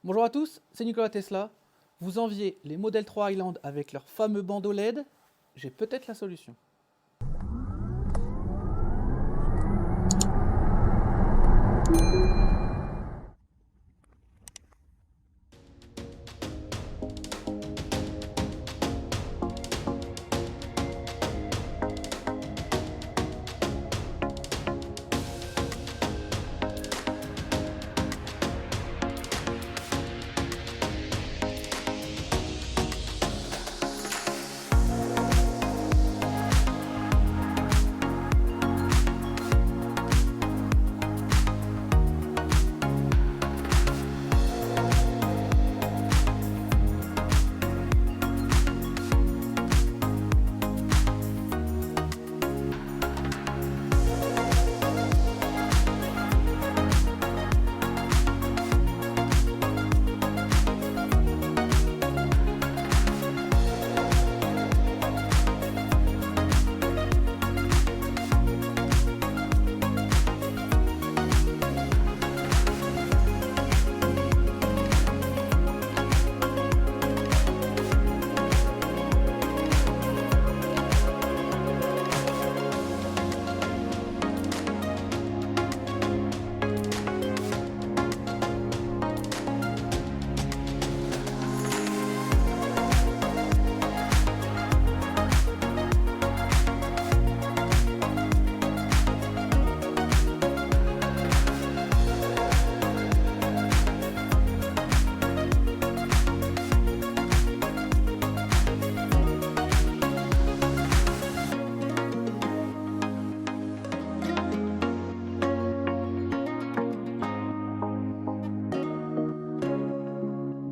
Bonjour à tous, c'est Nicolas Tesla. Vous enviez les Model 3 Highland avec leur fameux bandeau LED. J'ai peut-être la solution.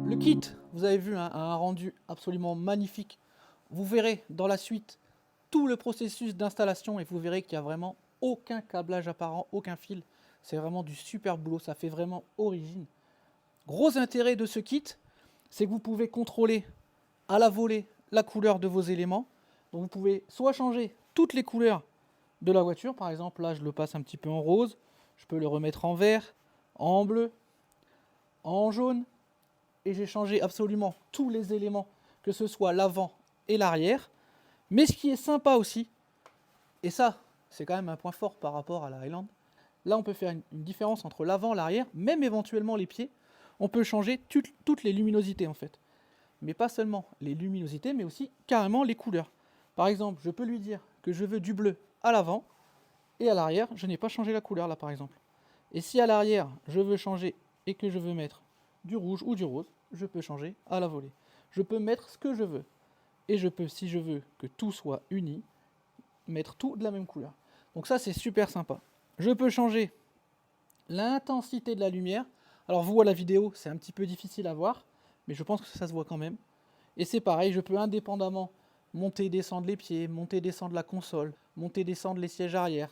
Le kit, vous avez vu, a un rendu absolument magnifique. Vous verrez dans la suite tout le processus d'installation et vous verrez qu'il n'y a vraiment aucun câblage apparent, aucun fil. C'est vraiment du super boulot, ça fait vraiment origine. Gros intérêt de ce kit, c'est que vous pouvez contrôler à la volée la couleur de vos éléments. Donc vous pouvez soit changer toutes les couleurs de la voiture, par exemple là je le passe un petit peu en rose, je peux le remettre en vert, en bleu, en jaune, et j'ai changé absolument tous les éléments, que ce soit l'avant et l'arrière. Mais ce qui est sympa aussi, et ça c'est quand même un point fort par rapport à la Highland, là on peut faire une différence entre l'avant et l'arrière, même éventuellement les pieds, on peut changer toutes les luminosités en fait. Mais pas seulement les luminosités, mais aussi carrément les couleurs. Par exemple, je peux lui dire que je veux du bleu à l'avant, et à l'arrière, je n'ai pas changé la couleur là par exemple. Et si à l'arrière, je veux changer et que je veux mettre du rouge ou du rose, je peux changer à la volée. Je peux mettre ce que je veux. Et je peux, si je veux que tout soit uni, mettre tout de la même couleur. Donc ça, c'est super sympa. Je peux changer l'intensité de la lumière. Alors vous, à la vidéo, c'est un petit peu difficile à voir, mais je pense que ça se voit quand même. Et c'est pareil, je peux indépendamment monter et descendre les pieds, monter et descendre la console, monter et descendre les sièges arrière.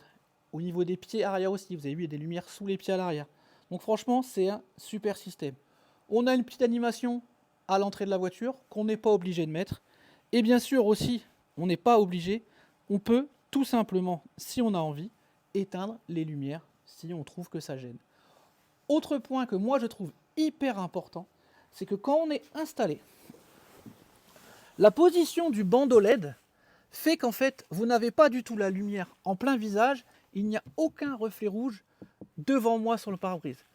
Au niveau des pieds arrière aussi, vous avez vu, il y a des lumières sous les pieds à l'arrière. Donc franchement, c'est un super système. On a une petite animation à l'entrée de la voiture qu'on n'est pas obligé de mettre. Et bien sûr aussi, on n'est pas obligé, on peut tout simplement, si on a envie, éteindre les lumières si on trouve que ça gêne. Autre point que moi je trouve hyper important, c'est que quand on est installé, la position du bandeau LED fait qu'en fait, vous n'avez pas du tout la lumière en plein visage, il n'y a aucun reflet rouge devant moi sur le pare-brise.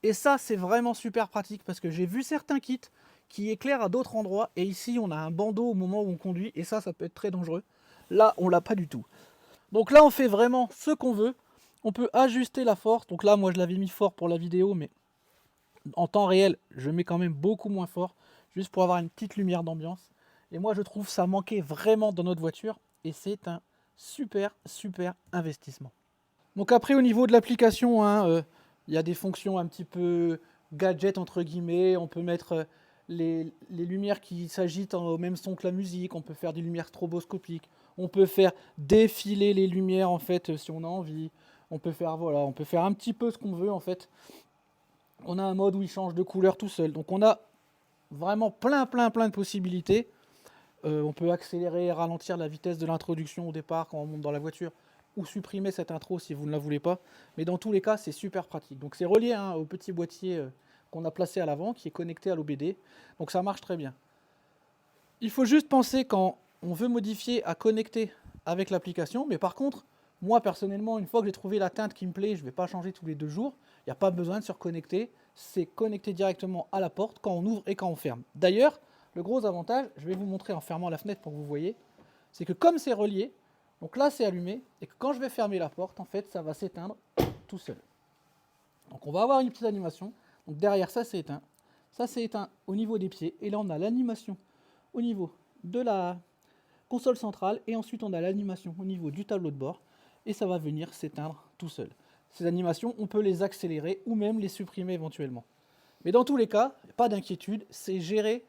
Et ça, c'est vraiment super pratique parce que j'ai vu certains kits qui éclairent à d'autres endroits et ici, on a un bandeau au moment où on conduit et ça peut être très dangereux. Là, on l'a pas du tout. Donc là, on fait vraiment ce qu'on veut. On peut ajuster la force. Donc là, moi, je l'avais mis fort pour la vidéo, mais en temps réel, je mets quand même beaucoup moins fort, juste pour avoir une petite lumière d'ambiance. Et moi, je trouve ça manquait vraiment dans notre voiture, et c'est un super investissement. Donc après, au niveau de l'application, hein, il y a des fonctions un petit peu gadget, entre guillemets. On peut mettre les lumières qui s'agitent au même son que la musique. On peut faire des lumières stroboscopiques. On peut faire défiler les lumières, en fait, si on a envie. On peut faire, voilà, on peut faire un petit peu ce qu'on veut, en fait. On a un mode où il change de couleur tout seul. Donc on a vraiment plein de possibilités. On peut accélérer et ralentir la vitesse de l'introduction au départ quand on monte dans la voiture, ou supprimer cette intro si vous ne la voulez pas. Mais dans tous les cas, c'est super pratique. Donc c'est relié, hein, au petit boîtier qu'on a placé à l'avant, qui est connecté à l'OBD. Donc ça marche très bien. Il faut juste penser quand on veut modifier à connecter avec l'application, mais par contre, moi personnellement, une fois que j'ai trouvé la teinte qui me plaît, je ne vais pas changer tous les 2 jours. Il n'y a pas besoin de se reconnecter. C'est connecté directement à la porte quand on ouvre et quand on ferme. D'ailleurs, le gros avantage, je vais vous montrer en fermant la fenêtre pour que vous voyez, c'est que comme c'est relié, donc là c'est allumé, et que quand je vais fermer la porte, en fait, ça va s'éteindre tout seul. Donc on va avoir une petite animation. Donc derrière ça c'est éteint. Ça c'est éteint au niveau des pieds. Et là on a l'animation au niveau de la console centrale. Et ensuite on a l'animation au niveau du tableau de bord. Et ça va venir s'éteindre tout seul. Ces animations, on peut les accélérer ou même les supprimer éventuellement. Mais dans tous les cas, pas d'inquiétude, c'est géré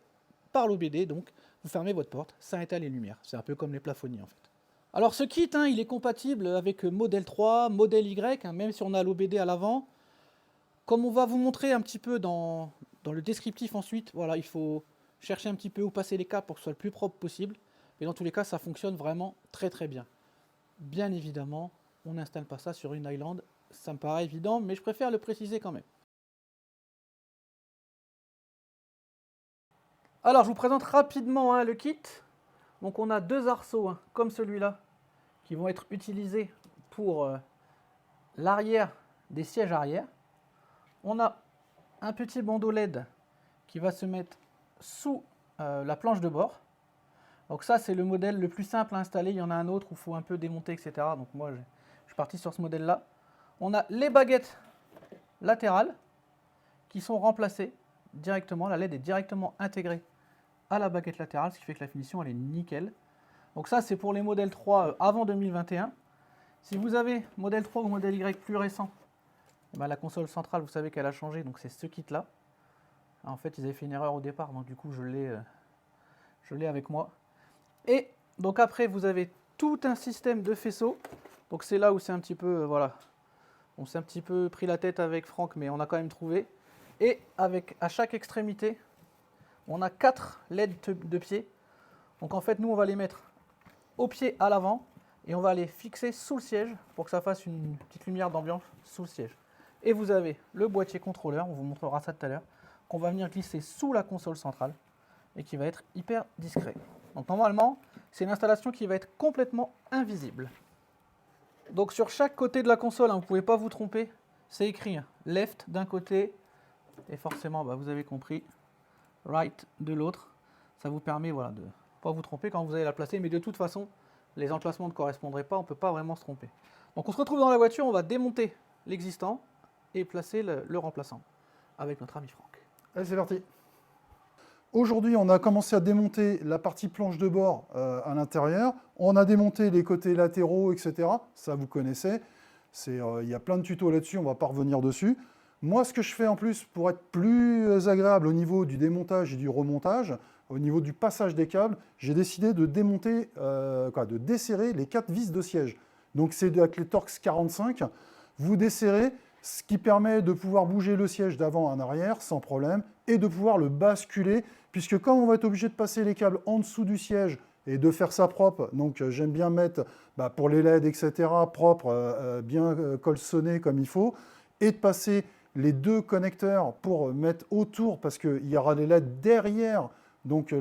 par l'OBD. Donc vous fermez votre porte, ça éteint les lumières. C'est un peu comme les plafonniers en fait. Alors ce kit, il est compatible avec modèle 3, modèle Y, même si on a l'OBD à l'avant. Comme on va vous montrer un petit peu dans le descriptif ensuite, voilà, il faut chercher un petit peu où passer les câbles pour que ce soit le plus propre possible. Mais dans tous les cas, ça fonctionne vraiment très très bien. Bien évidemment, on n'installe pas ça sur une Highland. Ça me paraît évident, mais je préfère le préciser quand même. Alors, je vous présente rapidement le kit. Donc, on a 2 arceaux, comme celui-là, qui vont être utilisés pour l'arrière des sièges arrière. On a un petit bandeau LED qui va se mettre sous la planche de bord. Donc ça, c'est le modèle le plus simple à installer. Il y en a un autre où il faut un peu démonter, etc. Donc moi, je suis parti sur ce modèle-là. On a les baguettes latérales qui sont remplacées directement. La LED est directement intégrée à la baguette latérale, ce qui fait que la finition, elle est nickel. Donc ça, c'est pour les modèles 3 avant 2021. Si vous avez modèle 3 ou modèle Y plus récent, ben la console centrale, vous savez qu'elle a changé, donc c'est ce kit-là. En fait, ils avaient fait une erreur au départ, donc du coup, je l'ai avec moi. Et donc après, vous avez tout un système de faisceaux. Donc c'est là où c'est un petit peu, voilà, on s'est un petit peu pris la tête avec Franck, mais on a quand même trouvé. Et avec à chaque extrémité, on a 4 LED de pied. Donc en fait, nous, on va les mettre au pied à l'avant et on va les fixer sous le siège pour que ça fasse une petite lumière d'ambiance sous le siège. Et vous avez le boîtier contrôleur, on vous montrera ça tout à l'heure, qu'on va venir glisser sous la console centrale et qui va être hyper discret. Donc normalement, c'est une installation qui va être complètement invisible. Donc sur chaque côté de la console, vous ne pouvez pas vous tromper, c'est écrit left d'un côté et forcément, vous avez compris, right de l'autre. Ça vous permet voilà, de ne pas vous tromper quand vous allez la placer, mais de toute façon, les emplacements ne correspondraient pas, on ne peut pas vraiment se tromper. Donc on se retrouve dans la voiture, on va démonter l'existant et placer le remplaçant avec notre ami Franck. Allez, c'est parti. Aujourd'hui, on a commencé à démonter la partie planche de bord à l'intérieur. On a démonté les côtés latéraux, etc. Ça, vous connaissez. Il y a plein de tutos là-dessus, on ne va pas revenir dessus. Moi, ce que je fais en plus, pour être plus agréable au niveau du démontage et du remontage, au niveau du passage des câbles, j'ai décidé de démonter, de desserrer les 4 vis de siège. Donc c'est avec les Torx 45. Vous desserrez, ce qui permet de pouvoir bouger le siège d'avant en arrière sans problème et de pouvoir le basculer, puisque quand on va être obligé de passer les câbles en dessous du siège et de faire ça propre, donc j'aime bien mettre pour les LED, etc., propre, bien colçonné comme il faut, et de passer les 2 connecteurs pour mettre autour, parce qu'il y aura les LED derrière, donc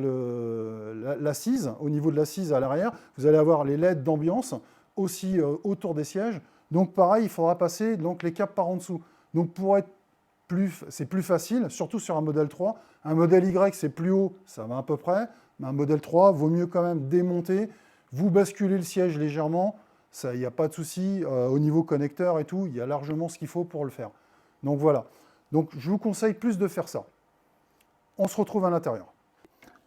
l'assise, au niveau de l'assise à l'arrière, vous allez avoir les LED d'ambiance aussi autour des sièges. Donc pareil, il faudra passer donc, les câbles par en dessous. Donc pour être c'est plus facile, surtout sur un modèle 3. Un modèle Y, c'est plus haut, ça va à peu près. Mais un modèle 3, vaut mieux quand même démonter. Vous basculez le siège légèrement, il n'y a pas de souci. Au niveau connecteur et tout, il y a largement ce qu'il faut pour le faire. Donc voilà. Donc je vous conseille plus de faire ça. On se retrouve à l'intérieur.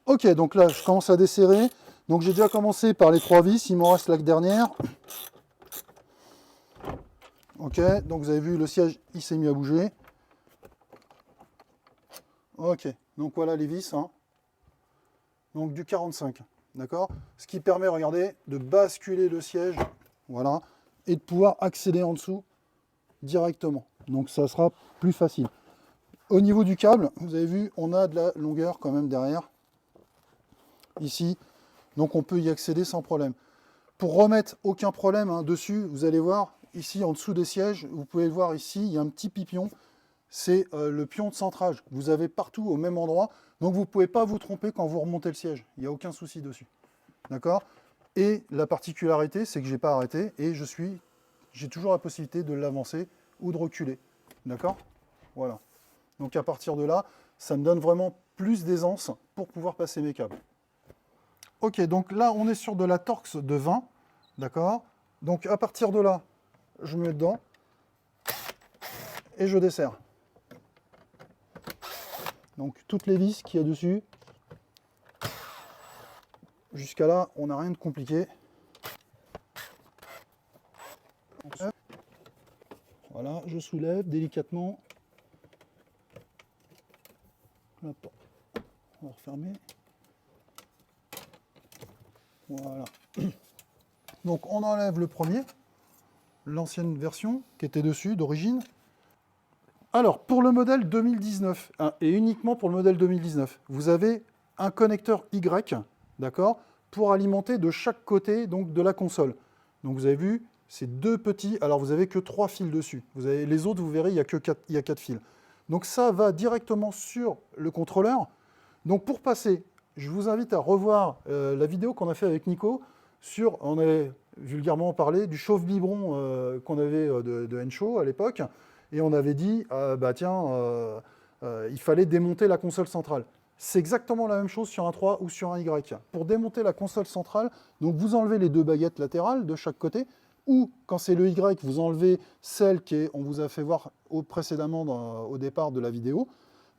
Ok, donc là, je commence à desserrer. Donc j'ai déjà commencé par les 3 vis, il m'en reste la dernière. Ok, donc vous avez vu, le siège, il s'est mis à bouger. Ok, donc voilà les vis. Donc du 45, d'accord? Ce qui permet, regardez, de basculer le siège, voilà, et de pouvoir accéder en dessous directement. Donc ça sera plus facile. Au niveau du câble, vous avez vu, on a de la longueur quand même derrière, ici. Donc on peut y accéder sans problème. Pour remettre aucun problème dessus, vous allez voir, ici en dessous des sièges, vous pouvez le voir ici, il y a un petit pipion. c'est le pion de centrage. Vous avez partout au même endroit, donc vous ne pouvez pas vous tromper quand vous remontez le siège. Il n'y a aucun souci dessus. D'accord? Et la particularité, c'est que je n'ai pas arrêté et j'ai toujours la possibilité de l'avancer ou de reculer. D'accord? Voilà. Donc à partir de là, ça me donne vraiment plus d'aisance pour pouvoir passer mes câbles. Ok, donc là, on est sur de la Torx de 20. D'accord? Donc à partir de là, je me mets dedans et je desserre. Donc toutes les vis qu'il y a dessus. Jusqu'à là, on n'a rien de compliqué. Voilà, je soulève délicatement. Hop. On va refermer. Voilà. Donc on enlève le premier, l'ancienne version qui était dessus d'origine. Alors pour le modèle 2019, hein, et uniquement pour le modèle 2019, vous avez un connecteur Y, d'accord, pour alimenter de chaque côté donc, de la console. Donc vous avez vu, c'est deux petits, alors vous n'avez que 3 fils dessus. Vous avez, les autres, vous verrez, il y a 4 fils. Donc ça va directement sur le contrôleur. Donc pour passer, je vous invite à revoir la vidéo qu'on a fait avec Nico sur, on avait vulgairement parlé du chauffe-biberon qu'on avait de Enshow à l'époque, et on avait dit, il fallait démonter la console centrale. C'est exactement la même chose sur un 3 ou sur un Y. Pour démonter la console centrale, donc vous enlevez les 2 baguettes latérales de chaque côté, ou quand c'est le Y, vous enlevez celle qu'on vous a fait voir précédemment au départ de la vidéo.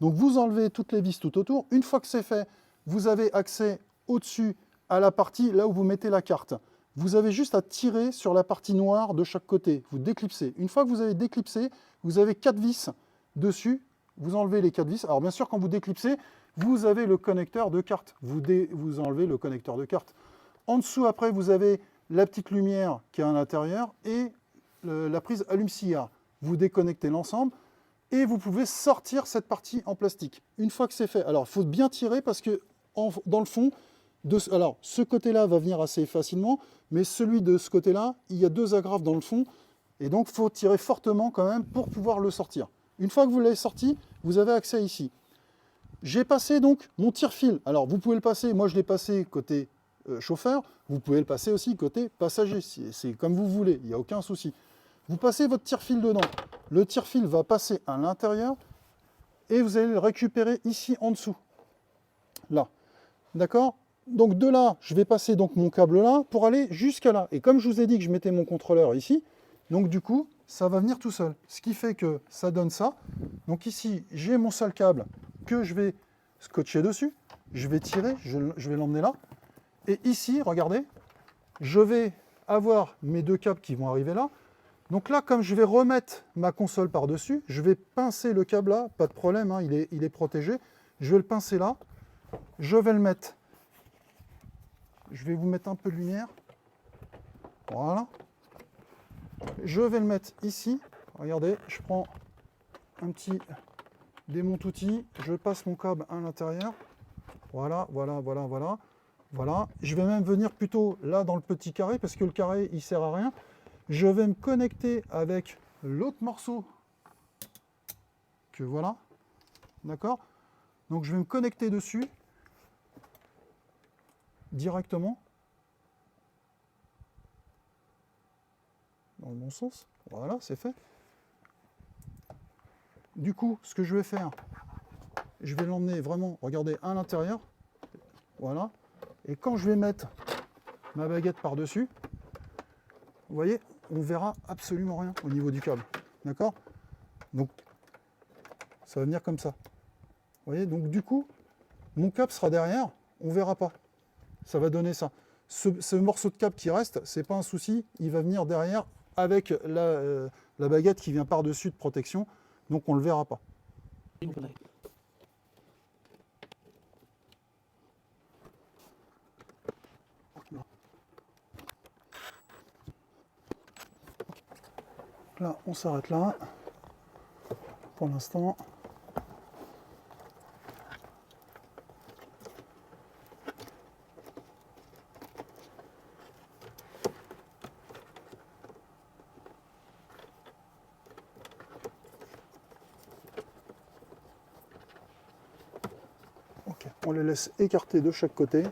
Donc vous enlevez toutes les vis tout autour. Une fois que c'est fait, vous avez accès au-dessus à la partie là où vous mettez la carte. Vous avez juste à tirer sur la partie noire de chaque côté. Vous déclipsez. Une fois que vous avez déclipsé, vous avez 4 vis dessus. Vous enlevez les 4 vis. Alors bien sûr, quand vous déclipsez, vous avez le connecteur de carte. Vous enlevez le connecteur de carte. En dessous, après, vous avez la petite lumière qui est à l'intérieur et la prise allume-cigare. Vous déconnectez l'ensemble et vous pouvez sortir cette partie en plastique. Une fois que c'est fait, alors il faut bien tirer parce que dans le fond, alors ce côté-là va venir assez facilement, mais celui de ce côté-là, il y a 2 agrafes dans le fond et donc il faut tirer fortement quand même pour pouvoir le sortir. Une fois que vous l'avez sorti, vous avez accès ici. J'ai passé donc mon tire-fil. Alors vous pouvez le passer, moi je l'ai passé côté chauffeur, vous pouvez le passer aussi côté passager, c'est comme vous voulez, il n'y a aucun souci. Vous passez votre tire-fil dedans, le tire-fil va passer à l'intérieur et vous allez le récupérer ici en dessous, là, d'accord? Donc de là, je vais passer donc mon câble là pour aller jusqu'à là. Et comme je vous ai dit que je mettais mon contrôleur ici, donc du coup, ça va venir tout seul. Ce qui fait que ça donne ça. Donc ici, j'ai mon seul câble que je vais scotcher dessus. Je vais tirer, je vais l'emmener là. Et ici, regardez, je vais avoir mes 2 câbles qui vont arriver là. Donc là, comme je vais remettre ma console par-dessus, je vais pincer le câble là, pas de problème, hein, il est protégé. Je vais le pincer là, je vais le mettre. Je vais vous mettre un peu de lumière. Voilà. Je vais le mettre ici. Regardez, je prends un petit démonte-outil, je passe mon câble à l'intérieur. Voilà, voilà, voilà, voilà. Voilà. Je vais même venir plutôt là dans le petit carré parce que le carré, il ne sert à rien. Je vais me connecter avec l'autre morceau que voilà. D'accord? Donc je vais me connecter dessus directement. Dans le bon sens. Voilà, c'est fait. Du coup, ce que je vais faire, je vais l'emmener vraiment, regardez, à l'intérieur. Voilà. Et quand je vais mettre ma baguette par-dessus, vous voyez, on verra absolument rien au niveau du câble. D'accord? Donc, ça va venir comme ça. Vous voyez, donc du coup, mon câble sera derrière, on ne verra pas. Ça va donner ça. Ce morceau de câble qui reste, c'est pas un souci, il va venir derrière avec la baguette qui vient par-dessus de protection, donc on ne le verra pas. Là, on s'arrête là, pour l'instant. On les laisse écarter de chaque côté.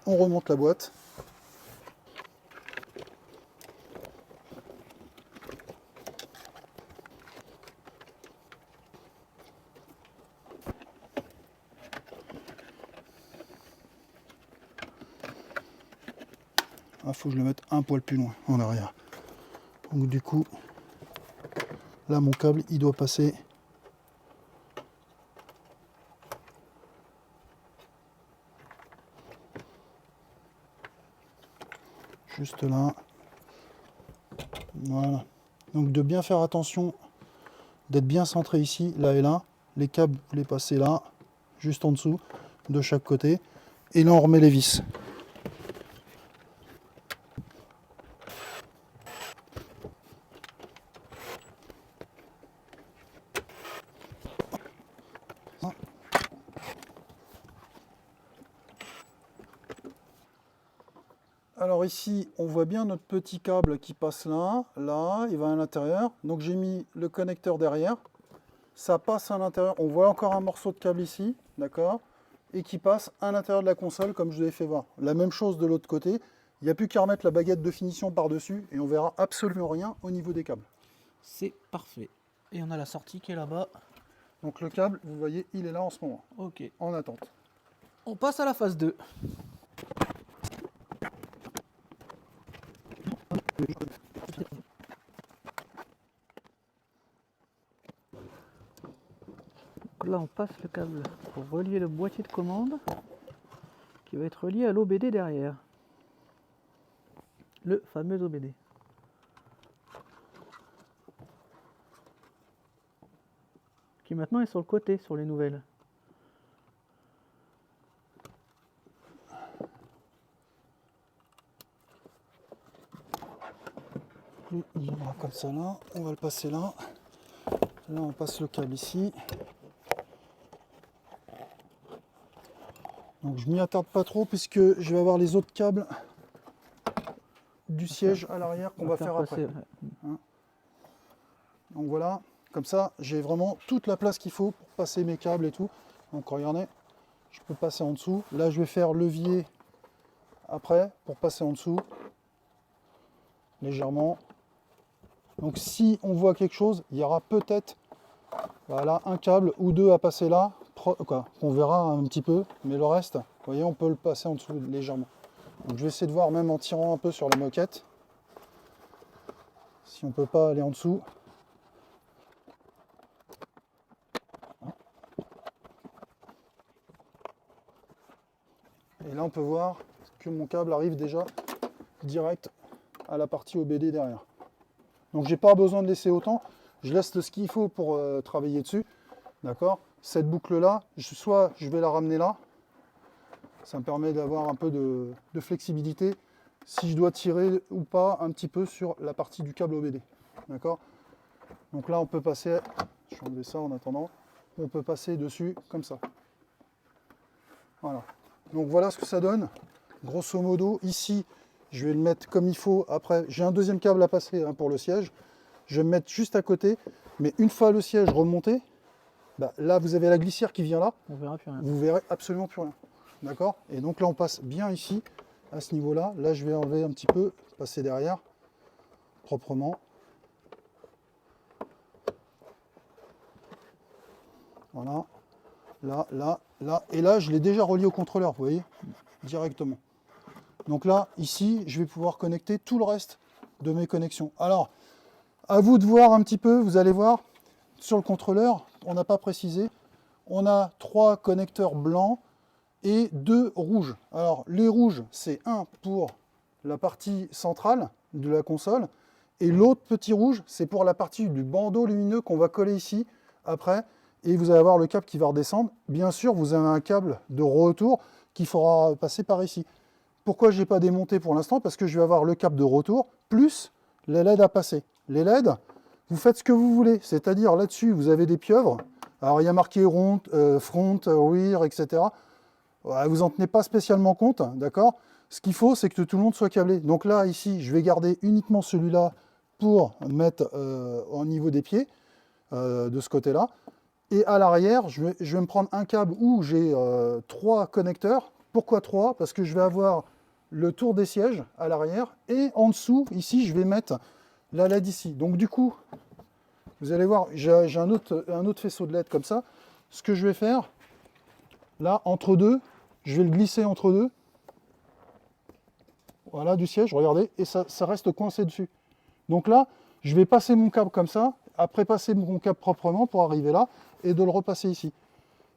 On remonte la boîte. Il faut que je le mette un poil plus loin en arrière. Donc du coup, là mon câble il doit passer juste là. Voilà. Donc de bien faire attention, d'être bien centré ici, là et là. Les câbles, vous les passez là, juste en dessous, de chaque côté. Et là on remet les vis. Alors ici, on voit bien notre petit câble qui passe là, là, il va à l'intérieur. Donc j'ai mis le connecteur derrière. Ça passe à l'intérieur. On voit encore un morceau de câble ici, d'accord, et qui passe à l'intérieur de la console, comme je vous l'ai fait voir. La même chose de l'autre côté. Il n'y a plus qu'à remettre la baguette de finition par-dessus et on verra absolument rien au niveau des câbles. C'est parfait. Et on a la sortie qui est là-bas. Donc le câble, vous voyez, il est là en ce moment, Ok. en attente. On passe à la phase 2. Donc là, on passe le câble pour relier le boîtier de commande qui va être relié à l'OBD derrière. Le fameux OBD. Qui maintenant est sur le côté, sur les nouvelles. Lui, il viendra comme ça là, on va le passer là. Là, on passe le câble ici. Donc je m'y attarde pas trop puisque je vais avoir les autres câbles du siège à l'arrière qu'on va faire après. Hein. Donc voilà, comme ça j'ai vraiment toute la place qu'il faut pour passer mes câbles et tout. Donc regardez, je peux passer en dessous. Là je vais faire levier après pour passer en dessous légèrement. Donc si on voit quelque chose, il y aura peut-être voilà, un câble ou deux à passer là. On verra un petit peu, mais le reste, vous voyez, on peut le passer en dessous légèrement. Donc je vais essayer de voir même en tirant un peu sur la moquette, si on peut pas aller en dessous. Et là on peut voir que mon câble arrive déjà direct à la partie OBD derrière. Donc j'ai pas besoin de laisser autant, je laisse ce qu'il faut pour travailler dessus, d'accord. Cette boucle là, soit je vais la ramener là, ça me permet d'avoir un peu de flexibilité si je dois tirer ou pas un petit peu sur la partie du câble OBD, d'accord. Donc là on peut passer, je vais enlever ça en attendant, on peut passer dessus comme ça. Voilà, donc voilà ce que ça donne, grosso modo. Ici je vais le mettre comme il faut. Après j'ai un deuxième câble à passer hein, pour le siège, je vais me mettre juste à côté, mais une fois le siège remonté, bah, là vous avez la glissière qui vient là, On verra plus rien. vous verrez absolument plus rien, d'accord. Et donc là on passe bien ici à ce niveau là. Là je vais enlever un petit peu, passer derrière proprement. Voilà, là, là, là, et là je l'ai déjà relié au contrôleur, vous voyez, directement. Donc là, ici, je vais pouvoir connecter tout le reste de mes connexions. Alors, à vous de voir un petit peu, vous allez voir, sur le contrôleur, on n'a pas précisé, on a 3 connecteurs blancs et 2 rouges. Alors, les rouges, c'est un pour la partie centrale de la console, et l'autre petit rouge, c'est pour la partie du bandeau lumineux qu'on va coller ici, après, et vous allez avoir le câble qui va redescendre. Bien sûr, vous avez un câble de retour qu'il faudra passer par ici. Pourquoi je n'ai pas démonté pour l'instant? Parce que je vais avoir le câble de retour, plus les LED à passer. Les LED, vous faites ce que vous voulez. C'est-à-dire, là-dessus, vous avez des pieuvres. Alors, il y a marqué front, rear, etc. Vous n'en tenez pas spécialement compte, d'accord? Ce qu'il faut, c'est que tout le monde soit câblé. Donc là, ici, je vais garder uniquement celui-là pour mettre au niveau des pieds, de ce côté-là. Et à l'arrière, je vais me prendre un câble où j'ai 3 connecteurs. Pourquoi 3? Parce que je vais avoir le tour des sièges à l'arrière. Et en dessous, ici, je vais mettre la LED ici. Donc du coup, vous allez voir, j'ai un autre faisceau de LED comme ça. Ce que je vais faire, là, entre deux, je vais le glisser entre deux. Voilà, du siège, regardez, et ça reste coincé dessus. Donc là, je vais passer mon câble comme ça, après passer mon câble proprement pour arriver là, et de le repasser ici.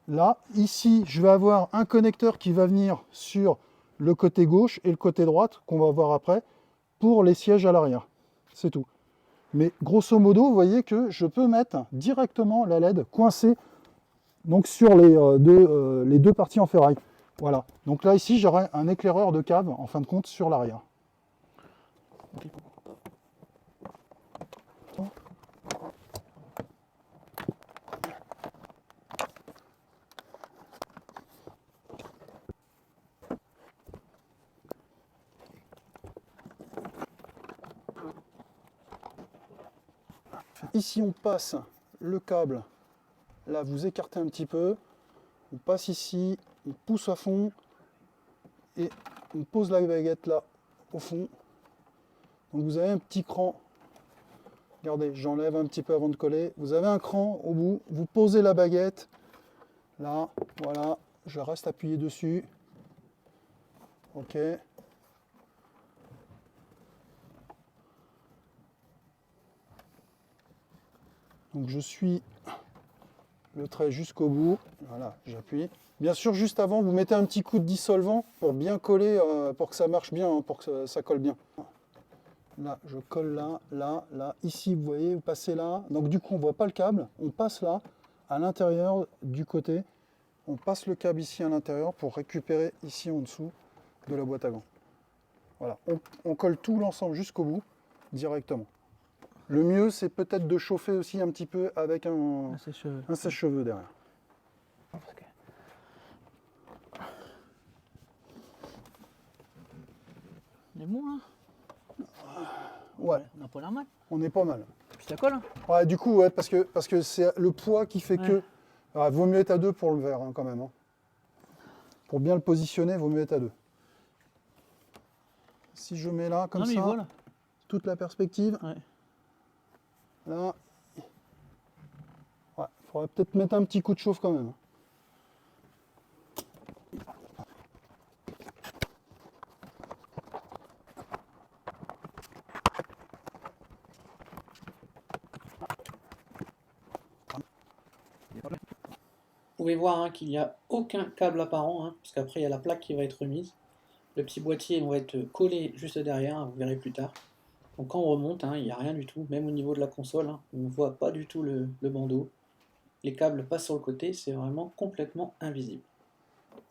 Là, ici, je vais avoir un connecteur qui va venir sur le côté gauche et le côté droite, qu'on va voir après, pour les sièges à l'arrière. C'est tout. Mais grosso modo, vous voyez que je peux mettre directement la LED coincée donc sur les deux parties en ferraille. Voilà. Donc là, ici, j'aurai un éclaireur de cave, en fin de compte, sur l'arrière. Ici, on passe le câble. Là, vous écartez un petit peu. On passe ici, on pousse à fond et on pose la baguette là, au fond. Donc vous avez un petit cran. Regardez, j'enlève un petit peu avant de coller. Vous avez un cran au bout. Vous posez la baguette. Là, voilà. Je reste appuyé dessus. OK. Donc je suis le trait jusqu'au bout. Voilà, j'appuie. Bien sûr, juste avant, vous mettez un petit coup de dissolvant pour bien coller, pour que ça marche bien, hein, pour que ça colle bien. Là, je colle là, là, là. Ici, vous voyez, vous passez là. Donc du coup, on ne voit pas le câble. On passe là, à l'intérieur du côté. On passe le câble ici à l'intérieur pour récupérer ici en dessous de la boîte à gants. Voilà, on colle tout l'ensemble jusqu'au bout, directement. Le mieux, c'est peut-être de chauffer aussi un petit peu avec un sèche-cheveux derrière. On est bon là? Ouais. On a pas l'air mal. On est pas mal. Puis ça colle, hein? Ouais, du coup, ouais, parce que c'est le poids qui fait que... Ouais, vaut mieux être à deux pour le verre, hein, quand même. Hein. Pour bien le positionner, vaut mieux être à deux. Si je mets là, comme ça, voilà. toute la perspective, Ouais. là, ouais, faudrait peut-être mettre un petit coup de chauffe quand même. Vous pouvez voir hein, qu'il n'y a aucun câble apparent, hein, parce qu'après il y a la plaque qui va être remise. Le petit boîtier va être collé juste derrière, hein, vous verrez plus tard. Donc quand on remonte, hein, il n'y a rien du tout, même au niveau de la console, hein, on ne voit pas du tout le bandeau. Les câbles passent sur le côté, c'est vraiment complètement invisible.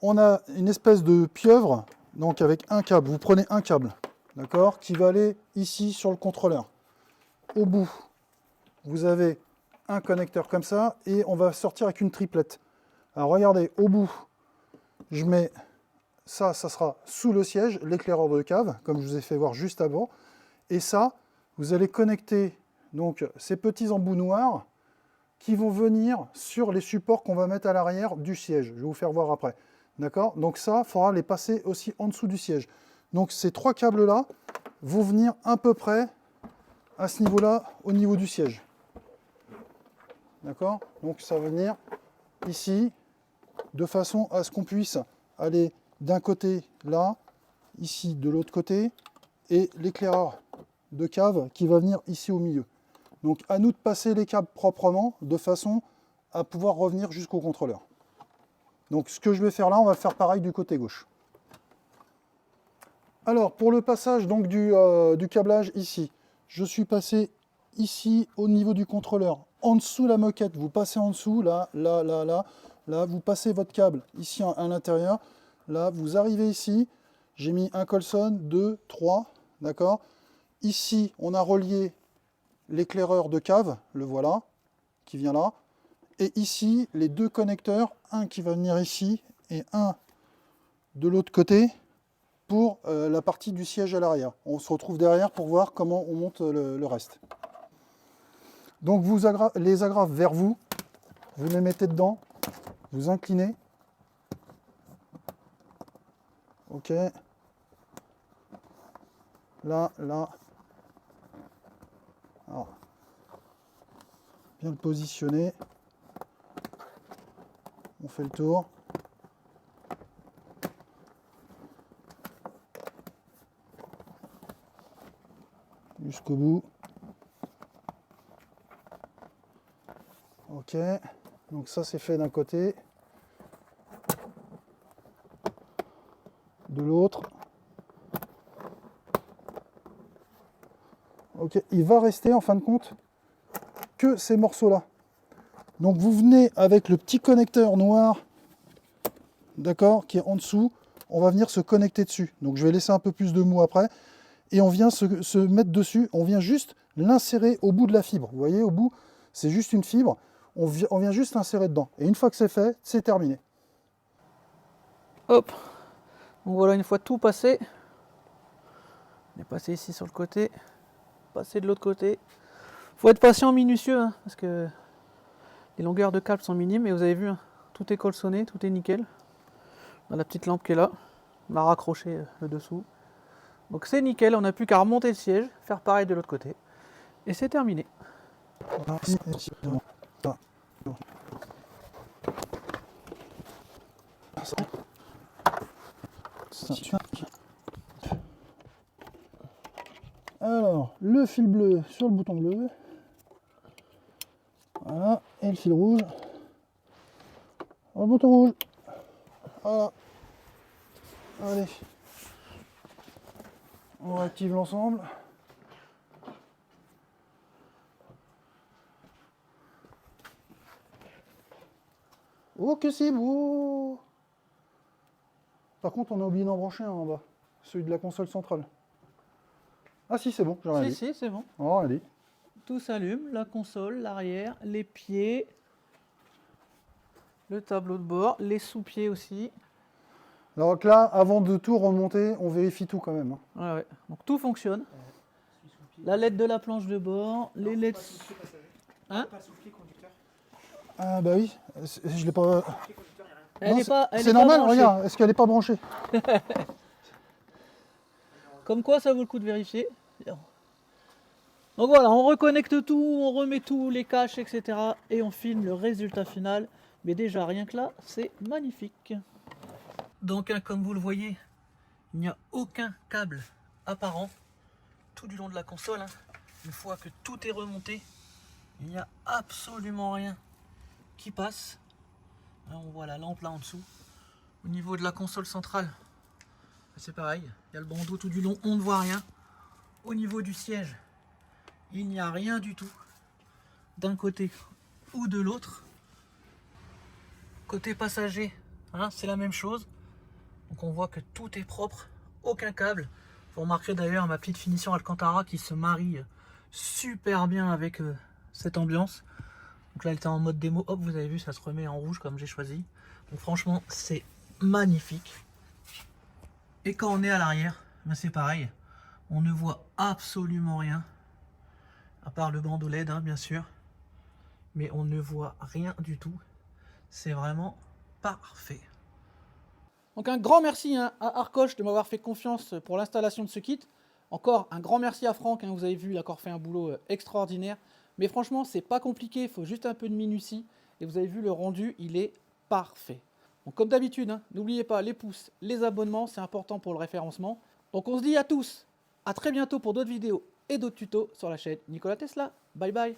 On a une espèce de pieuvre, donc avec un câble. Vous prenez un câble, d'accord, qui va aller ici sur le contrôleur. Au bout, vous avez un connecteur comme ça, et on va sortir avec une triplette. Alors regardez, au bout, je mets ça sera sous le siège, l'éclaireur de cave, comme je vous ai fait voir juste avant. Et ça, vous allez connecter donc ces petits embouts noirs qui vont venir sur les supports qu'on va mettre à l'arrière du siège. Je vais vous faire voir après. D'accord? Donc ça, il faudra les passer aussi en dessous du siège. Donc ces trois câbles-là vont venir à peu près à ce niveau-là, au niveau du siège. D'accord? Donc ça va venir ici, de façon à ce qu'on puisse aller d'un côté là, ici de l'autre côté, et l'éclaireur de cave qui va venir ici au milieu. Donc à nous de passer les câbles proprement, de façon à pouvoir revenir jusqu'au contrôleur. Donc ce que je vais faire là, on va faire pareil du côté gauche. Alors pour le passage donc du câblage ici, je suis passé ici au niveau du contrôleur, en dessous la moquette, vous passez en dessous, là, là, là, là, là, vous passez votre câble ici à l'intérieur, là, vous arrivez ici, j'ai mis un Colson, 2, 3, d'accord. Ici, on a relié l'éclaireur de cave, le voilà, qui vient là. Et ici, les deux connecteurs, un qui va venir ici et un de l'autre côté pour la partie du siège à l'arrière. On se retrouve derrière pour voir comment on monte le reste. Donc vous les agrafes vers vous, vous les mettez dedans, vous inclinez. Ok. Là. Alors, bien le positionner. On fait le tour. Jusqu'au bout. Ok. Donc ça c'est fait d'un côté. De l'autre. Ok. Il va rester en fin de compte que ces morceaux-là. Donc vous venez avec le petit connecteur noir, d'accord, qui est en dessous, on va venir se connecter dessus. Donc je vais laisser un peu plus de mou après, et on vient se mettre dessus, on vient juste l'insérer au bout de la fibre. Vous voyez, au bout, c'est juste une fibre, on vient juste l'insérer dedans. Et une fois que c'est fait, c'est terminé. Hop. Donc voilà, une fois tout passé, on est passé ici sur le côté, passé de l'autre côté. Faut être patient, minutieux, hein, parce que les longueurs de câble sont minimes, et vous avez vu, hein, tout est colçonné, tout est nickel. On a la petite lampe qui est là, on a raccroché le dessous. Donc c'est nickel, on n'a plus qu'à remonter le siège, faire pareil de l'autre côté, et c'est terminé. Alors, le fil bleu sur le bouton bleu. Voilà, et le fil rouge. Le bouton rouge. Voilà. Allez. On active l'ensemble. Oh que c'est beau! Par contre, on a oublié d'en brancher un en bas. Celui de la console centrale. Ah si, c'est bon, j'ai rien dit. Si, c'est bon. Oh, allez. Tout s'allume, la console, l'arrière, les pieds, le tableau de bord, les sous-pieds aussi. Alors que là, avant de tout remonter, on vérifie tout quand même. Hein. Ouais, ouais. Donc tout fonctionne. La LED de la planche de bord, les LED... Hein? Ah bah oui, je l'ai pas... Elle est pas, elle C'est est pas normal, branchée. regarde, est-ce qu'elle n'est pas branchée? Comme quoi, ça vaut le coup de vérifier. Donc voilà, on reconnecte tout, on remet tout, les caches, etc. Et on filme le résultat final. Mais déjà, rien que là, c'est magnifique. Donc, hein, comme vous le voyez, il n'y a aucun câble apparent tout du long de la console. Hein. Une fois que tout est remonté, il n'y a absolument rien qui passe. Là, on voit la lampe là en dessous. Au niveau de la console centrale, c'est pareil. Il y a le bandeau tout du long, on ne voit rien. Au niveau du siège, il n'y a rien du tout. D'un côté ou de l'autre. Côté passager, hein, c'est la même chose. Donc on voit que tout est propre, aucun câble. Vous remarquerez d'ailleurs ma petite finition Alcantara qui se marie super bien avec cette ambiance. Donc là elle était en mode démo, hop vous avez vu ça se remet en rouge comme j'ai choisi. Donc franchement c'est magnifique. Et quand on est à l'arrière, ben c'est pareil. On ne voit absolument rien. À part le bandeau LED hein, bien sûr. Mais on ne voit rien du tout. C'est vraiment parfait. Donc un grand merci hein, à Arcoche de m'avoir fait confiance pour l'installation de ce kit. Encore un grand merci à Franck, hein, vous avez vu, il a encore fait un boulot extraordinaire. Mais franchement, c'est pas compliqué, il faut juste un peu de minutie. Et vous avez vu, le rendu, il est parfait. Donc comme d'habitude, hein, n'oubliez pas les pouces, les abonnements, c'est important pour le référencement. Donc on se dit à tous, à très bientôt pour d'autres vidéos et d'autres tutos sur la chaîne Nikola Tesla. Bye bye.